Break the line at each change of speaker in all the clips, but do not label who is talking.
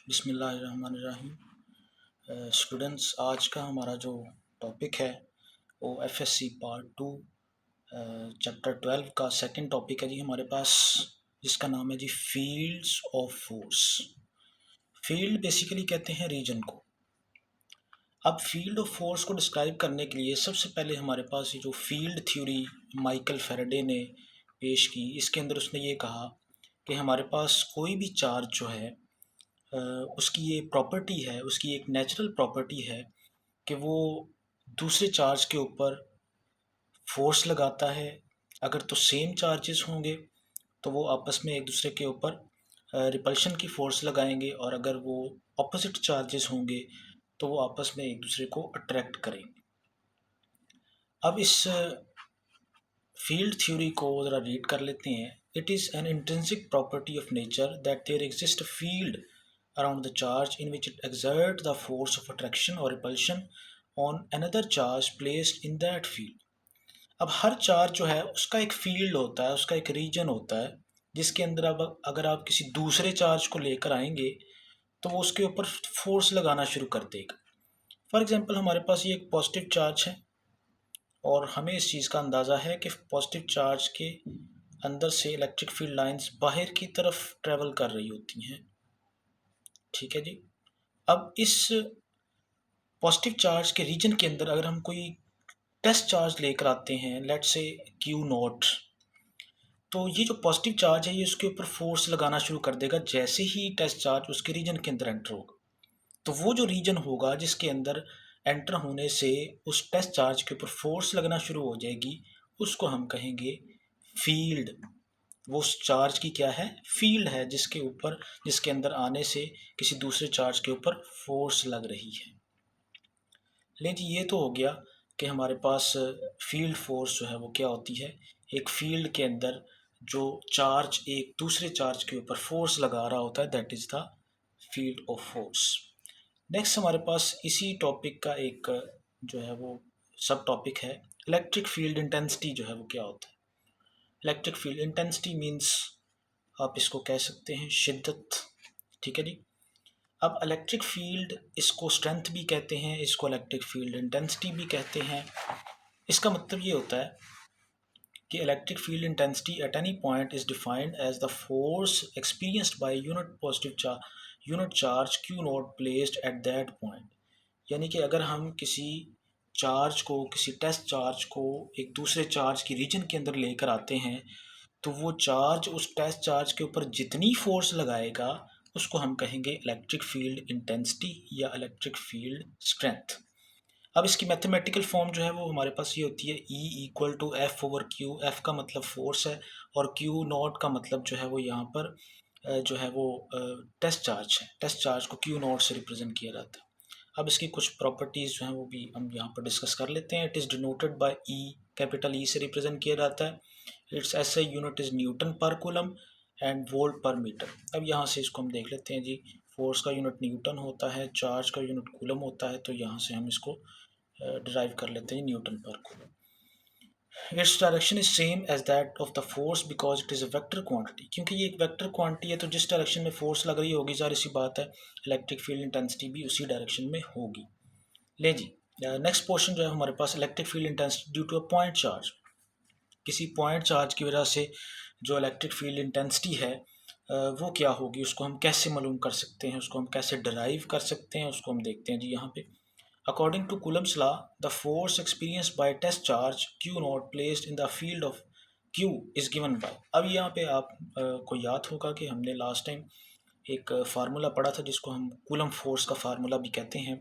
बिस्मिल्लाहिर्रहमानिर्रहीम। स्टूडेंट्स, आज का हमारा जो टॉपिक है वो एफएससी पार्ट 2 चैप्टर 12 का सेकंड टॉपिक है जी हमारे पास, जिसका नाम है जी fields of force. Field basically कहते हैं रीजन को। अब फील्ड ऑफ फोर्स को डिस्क्राइब करने के लिए सबसे पहले हमारे पास ये जो फील्ड थ्योरी माइकल फैराडे ने पेश की, इसके अंदर उसने ये कहा कि हमारे पास कोई भी चार्ज जो है उसकी ये प्रॉपर्टी है, उसकी एक नेचुरल प्रॉपर्टी है कि वो दूसरे चार्ज के ऊपर फोर्स लगाता है। अगर तो सेम चार्जेस होंगे तो वो आपस में एक दूसरे के ऊपर रिपल्शन की फोर्स लगाएंगे, और अगर वो ऑपोजिट चार्जेस होंगे तो वो आपस में एक दूसरे को अट्रैक्ट करेंगे। अब इस फील्ड थ्योरी को ज़रा रीड कर लेते हैं। It is an intrinsic property of nature that there exist a field around the charge in which it exerts the force of attraction or repulsion on another charge placed in that field। अब हर charge जो है उसका एक field होता है, उसका एक reason होता है, जिसके अंदर अब अगर आप किसी दूसरे चार्ज को लेकर आएंगे तो वो उसके ऊपर फोर्स लगाना शुरू कर देगा। फॉर एग्जांपल, हमारे पास ये एक पॉजिटिव चार्ज है और हमें इस चीज़ का अंदाज़ा है कि पॉजिटिव चार्ज के अंदर से इलेक्ट्रिक फील्ड लाइंस बाहर की तरफ ट्रेवल कर रही होती हैं। ठीक है जी। अब इस पॉजिटिव चार्ज के रीजन के अंदर अगर हम कोई टेस्ट चार्ज लेकर आते हैं, लेट्स से क्यू नॉट, तो ये जो पॉजिटिव चार्ज है ये उसके ऊपर फोर्स लगाना शुरू कर देगा जैसे ही टेस्ट चार्ज उसके रीजन के अंदर एंटर होगा। तो वो जो रीजन होगा जिसके अंदर एंटर होने से उस टेस्ट चार्ज के ऊपर फोर्स लगना शुरू हो जाएगी, उसको हम कहेंगे फील्ड। वो उस चार्ज की क्या है? फील्ड है, जिसके ऊपर, जिसके अंदर आने से किसी दूसरे चार्ज के ऊपर फोर्स लग रही है। लेकिन जी, ये तो हो गया कि हमारे पास फील्ड फोर्स जो है वो क्या होती है। एक फील्ड के अंदर जो चार्ज एक दूसरे चार्ज के ऊपर फोर्स लगा रहा होता है, that is the field of force. Next हमारे पास इसी टॉपिक का एक जो है वो सब टॉपिक है, इलेक्ट्रिक फील्ड इंटेंसिटी जो है वो क्या होता है। इलेक्ट्रिक फील्ड इंटेंसिटी मीन्स, आप इसको कह सकते हैं शिद्दत। ठीक है जी। अब इलेक्ट्रिक फील्ड, इसको स्ट्रेंथ भी कहते हैं, इसको इलेक्ट्रिक फील्ड इंटेंसिटी भी कहते हैं। इसका मतलब ये होता है कि electric field intensity at any point is defined as the force experienced by unit charge q naught placed at that point. यानी कि अगर हम किसी चार्ज को, किसी टेस्ट चार्ज को एक दूसरे चार्ज की रीजन के अंदर लेकर आते हैं, तो वो चार्ज उस टेस्ट चार्ज के ऊपर जितनी फोर्स लगाएगा उसको हम कहेंगे इलेक्ट्रिक फील्ड इंटेंसिटी या इलेक्ट्रिक फील्ड स्ट्रेंथ। अब इसकी मैथमेटिकल फॉर्म जो है वो हमारे पास ये होती है E=F/Q। F का मतलब फोर्स है और Q नॉट का मतलब जो है वो यहाँ पर जो है वो टेस्ट चार्ज है। टेस्ट चार्ज को Q नॉट से रिप्रेजेंट किया जाता है। अब इसकी कुछ प्रॉपर्टीज़ जो हैं वो भी हम यहाँ पर डिस्कस कर लेते हैं। It is denoted by E, capital E से रिप्रेजेंट किया जाता है। It's SI unit is Newton per coulomb and volt पर मीटर। अब यहाँ से इसको हम देख लेते हैं जी। फोर्स का यूनिट न्यूटन होता है, चार्ज का यूनिट कूलम होता है, तो यहाँ से हम इसको डिराइव कर लेते हैं newton per coulomb. Its direction is same as that of the force because it is a vector quantity. क्योंकि ये एक वेक्टर क्वांटिटी है तो जिस डायरेक्शन में फोर्स लग रही होगी, ज़ाहिर सी बात है इलेक्ट्रिक फील्ड इंटेंसिटी भी उसी डायरेक्शन में होगी। ले जी, नेक्स्ट पोर्शन जो है हमारे पास, electric field intensity due to a point charge. किसी पॉइंट चार्ज की वजह से जो इलेक्ट्रिक फील्ड इंटेंसिटी है वो क्या होगी, उसको हम कैसे मालूम कर सकते हैं, उसको हम कैसे डिराइव कर सकते हैं, उसको हम देखते हैं जी यहाँ पे। According to Coulomb's law, the force experienced by test charge Q naught placed in the field of Q is given by। अब यहाँ पे आप को याद होगा कि हमने लास्ट टाइम एक फार्मूला पढ़ा था जिसको हम कूलम फोर्स का फार्मूला भी कहते हैं।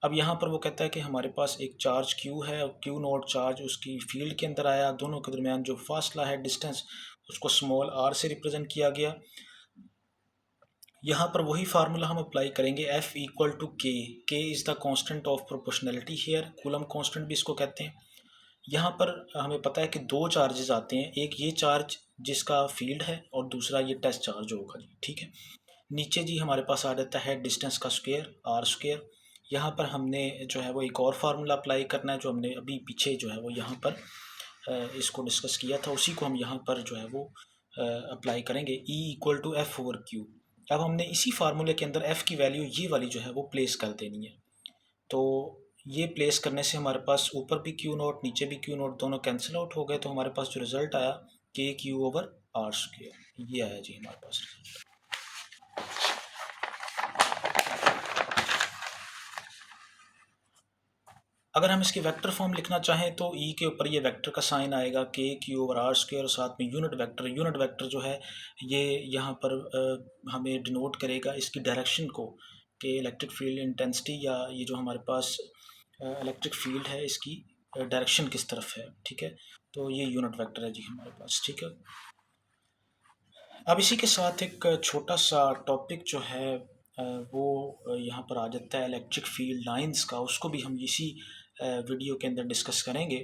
अब यहाँ पर वो कहता है कि हमारे पास एक चार्ज Q है और Q नॉट चार्ज उसकी फील्ड के अंदर आया, दोनों के दरमियान जो फासला है, डिस्टेंस, उसको स्मॉल r से रिप्रेजेंट किया गया। यहाँ पर वही फार्मूला हम अप्लाई करेंगे, F=K। K is the constant of proportionality here, coulomb constant भी इसको कहते हैं। यहाँ पर हमें पता है कि दो चार्जेस आते हैं, एक ये चार्ज जिसका फील्ड है और दूसरा ये टेस्ट चार्ज होगा जी। ठीक है। नीचे जी हमारे पास आ जाता है डिस्टेंस का स्क्वायर, आर स्क्वायर। यहाँ पर हमने जो है वो एक और फार्मूला अप्लाई करना है जो हमने अभी पीछे जो है वो यहाँ पर इसको डिस्कस किया था, उसी को हम यहाँ पर जो है वो अप्लाई करेंगे। E=F/Q। अब हमने इसी फार्मूले के अंदर एफ़ की वैल्यू ये वाली जो है वो प्लेस कर देनी है। तो ये प्लेस करने से हमारे पास ऊपर भी क्यू नॉट नीचे भी क्यू नॉट दोनों कैंसिल आउट हो गए, तो हमारे पास जो रिजल्ट आया के क्यू ओवर आर स्क्वायर, ये आया जी हमारे पास रिजल्ट। अगर हम इसकी वेक्टर फॉर्म लिखना चाहें तो ई के ऊपर ये वेक्टर का साइन आएगा के क्यू ओवर आर स्क्वायर, और साथ में यूनिट वेक्टर जो है ये यहाँ पर हमें डिनोट करेगा इसकी डायरेक्शन को, कि इलेक्ट्रिक फील्ड इंटेंसिटी या ये जो हमारे पास इलेक्ट्रिक फील्ड है इसकी डायरेक्शन किस तरफ है। ठीक है, तो ये यूनिट वेक्टर है जी हमारे पास। ठीक है, अब इसी के साथ एक छोटा सा टॉपिक जो है वो यहाँ पर आ जाता है इलेक्ट्रिक फील्ड लाइंस का, उसको भी हम इसी वीडियो के अंदर डिस्कस करेंगे।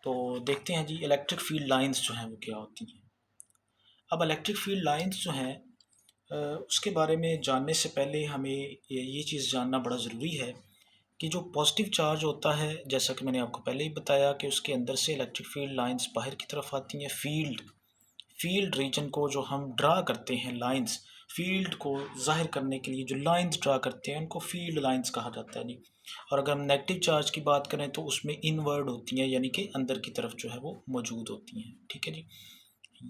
तो देखते हैं जी इलेक्ट्रिक फील्ड लाइंस जो हैं वो क्या होती हैं। अब इलेक्ट्रिक फील्ड लाइंस जो हैं उसके बारे में जानने से पहले हमें ये चीज़ जानना बड़ा ज़रूरी है कि जो पॉजिटिव चार्ज होता है, जैसा कि मैंने आपको पहले ही बताया कि उसके अंदर से इलेक्ट्रिक फील्ड लाइंस बाहर की तरफ आती हैं। फील्ड रीजन को जो हम ड्रा करते हैं लाइंस, फील्ड को जाहिर करने के लिए जो लाइंस ड्रा करते हैं उनको फील्ड लाइंस कहा जाता है जी। और अगर हम नेगेटिव चार्ज की बात करें तो उसमें इनवर्ड होती हैं, यानी कि अंदर की तरफ जो है वो मौजूद होती हैं। ठीक है जी,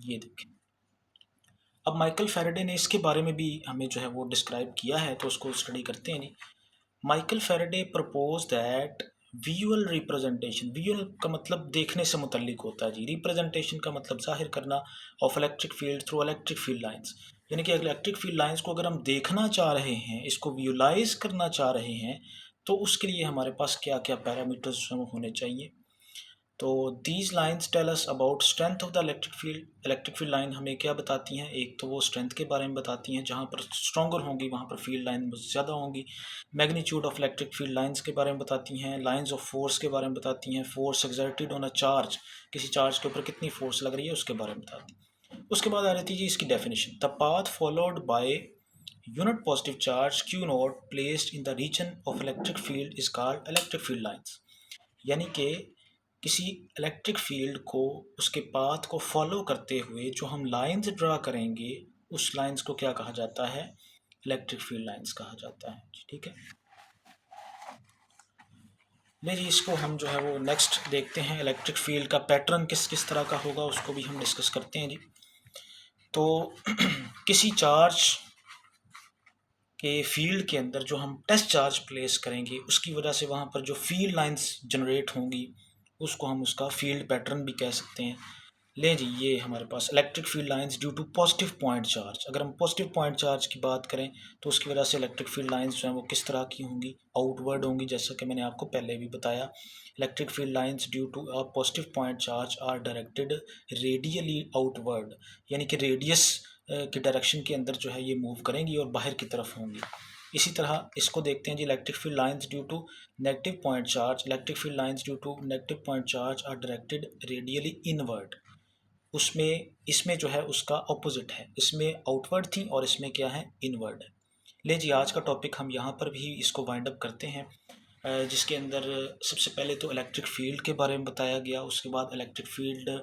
ये देखें। अब माइकल फैराडे ने इसके बारे में भी हमें जो है वो डिस्क्राइब किया है, तो उसको स्टडी करते हैं जी। Michael Faraday propose that visual representation, visual का मतलब देखने से मुतल्लिक होता है जी, रिप्रेजेंटेशन का मतलब जाहिर करना, of electric field through electric field lines, यानी कि इलेक्ट्रिक फील्ड लाइंस को अगर हम देखना चाह रहे हैं, इसको विजुलाइज करना चाह रहे हैं, तो उसके लिए हमारे पास क्या क्या पैरामीटर्स होने चाहिए। तो these lines tell us about strength of the electric field. Electric field line हमें क्या बताती हैं, एक तो वो स्ट्रेंथ के बारे में बताती हैं, जहाँ पर स्ट्रॉन्गर होंगी वहाँ पर फील्ड लाइन ज़्यादा होंगी। Magnitude of electric field lines के बारे में बताती हैं, लाइंस ऑफ फोर्स के बारे में बताती हैं, force exerted on a charge, किसी चार्ज के ऊपर कितनी फोर्स लग रही है उसके बारे में बताती हैं। उसके बाद आ रही थी जी इसकी definition, the path followed by unit positive charge q naught placed in the region of electric field is called electric field lines, यानी कि किसी इलेक्ट्रिक फील्ड को उसके पाथ को फॉलो करते हुए जो हम लाइंस ड्रा करेंगे उस लाइंस को क्या कहा जाता है, इलेक्ट्रिक फील्ड लाइंस कहा जाता है। ठीक है, नहीं जी, इसको हम जो है वो नेक्स्ट देखते हैं, इलेक्ट्रिक फील्ड का पैटर्न किस किस तरह का होगा उसको भी हम डिस्कस करते हैं जी। तो किसी चार्ज के फील्ड के अंदर जो हम टेस्ट चार्ज प्लेस करेंगे उसकी वजह से वहाँ पर जो फील्ड लाइंस जनरेट होंगी उसको हम उसका फील्ड पैटर्न भी कह सकते हैं। ले जी, ये हमारे पास electric field lines due to positive point charge, अगर हम पॉजिटिव पॉइंट चार्ज की बात करें तो उसकी वजह से इलेक्ट्रिक फील्ड लाइंस जो हैं वो किस तरह की होंगी, आउटवर्ड होंगी, जैसा कि मैंने आपको पहले भी बताया। Electric field lines due to a positive point charge are directed radially outward, यानी कि रेडियस की डायरेक्शन के अंदर जो है ये मूव करेंगी और बाहर की तरफ होंगी। इसी तरह इसको देखते हैं जी, electric field lines due to negative point charge, electric field lines due to negative point charge are directed radially inward. उसमें इसमें जो है उसका ऑपोजिट है, इसमें आउटवर्ड थी और इसमें क्या है, इनवर्ड है। ले जी, आज का टॉपिक हम यहाँ पर भी इसको वाइंड अप करते हैं, जिसके अंदर सबसे पहले तो इलेक्ट्रिक फील्ड के बारे में बताया गया, उसके बाद इलेक्ट्रिक फील्ड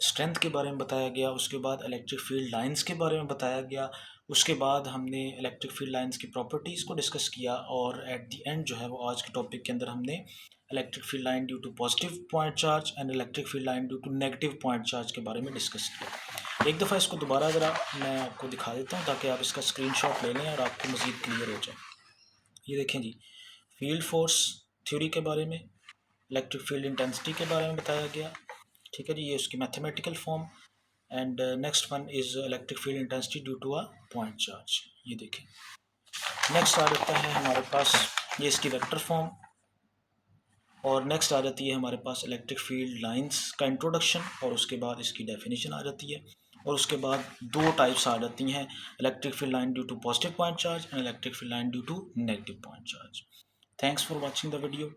स्ट्रेंथ के बारे में बताया गया, उसके बाद इलेक्ट्रिक फील्ड लाइंस के बारे में बताया गया, उसके बाद हमने इलेक्ट्रिक फील्ड लाइंस की प्रॉपर्टीज़ को डिस्कस किया, और एट द एंड जो है वो आज के टॉपिक के अंदर हमने electric field line due to positive point charge and electric field line due to negative point charge के बारे में डिस्कस किया। एक दफ़ा इसको दोबारा ज़रा मैं आपको दिखा देता हूँ ताकि आप इसका स्क्रीनशॉट ले लें और आपको मज़ीद क्लियर हो जाए। ये देखें जी, फील्ड फोर्स थ्योरी के बारे में, इलेक्ट्रिक फील्ड इंटेंसिटी के बारे में बताया गया। ठीक है जी, ये उसकी mathematical form, and next one is electric field intensity due to a point charge. ये देखें, नेक्स्ट आ जाता है हमारे पास ये इसकी वेक्टर फॉर्म, और नेक्स्ट आ जाती है हमारे पास इलेक्ट्रिक फील्ड लाइंस का इंट्रोडक्शन, और उसके बाद इसकी डेफिनेशन आ जाती है, और उसके बाद दो टाइप्स आ जाती हैं, electric field line due to positive point charge and electric field line due to negative point charge. Thanks for watching the video.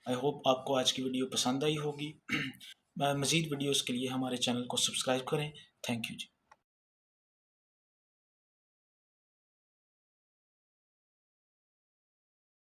I hope आपको आज की वीडियो पसंद आई होगी। मज़ीद वीडियोज़ के लिए हमारे चैनल को सब्सक्राइब करें। Thank you ji.